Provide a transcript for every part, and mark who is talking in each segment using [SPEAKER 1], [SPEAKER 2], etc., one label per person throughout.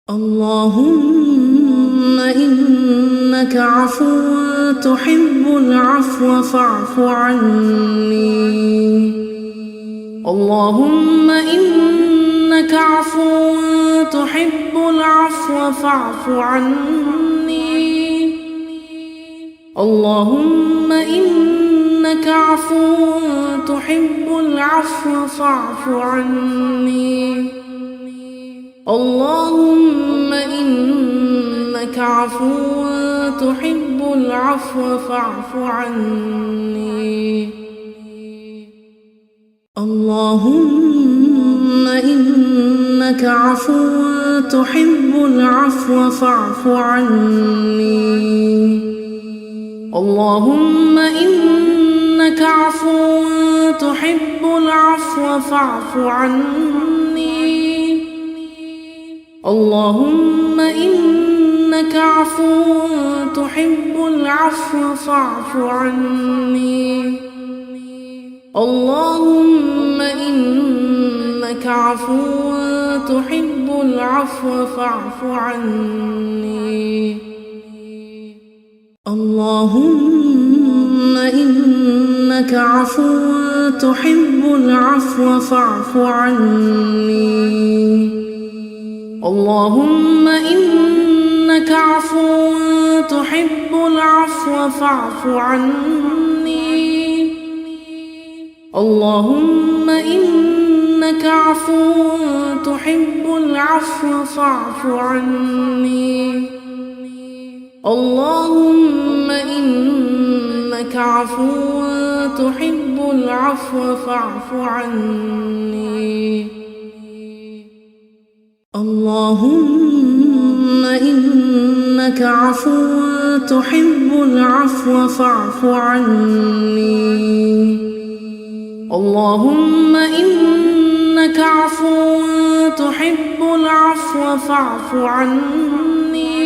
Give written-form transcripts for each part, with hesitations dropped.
[SPEAKER 1] اللهم إنك عفو تحب العفو فاعف عني. اللهم إنك عفو تحب العفو فاعف عني. اللهم إنك عفو تحب العفو فاعف عني. اللهم إنك عفو تحب العفو فاعف عني. اللهم إنك عفو تحب العفو فاعف عني. اللهم إنك عفو تحب العفو فاعف عني. اللهم إنك عفو تحب العفو فاعف عني. اللهم إنك عفو تحب العفو فاعف عني. اللهم إنك عفو تحب العفو فاعف عني. اللهم إنك عفو تحب العفو فاعف عني. اللهم إنك عفو تحب العفو فاعف عني. اللهم إنك عفو تحب العفو فاعف عني. اللهم إنك عفو تحب العفو فاعف عني. اللهم إنك عفو تحب العفو فاعف عني.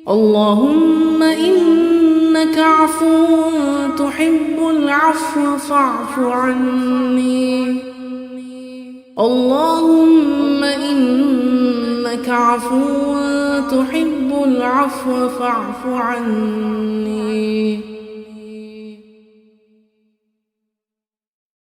[SPEAKER 1] اللهم إنك عفو تحب العفو فاعف عني. اللهم إنك عفو تحب العفو فاعف عني.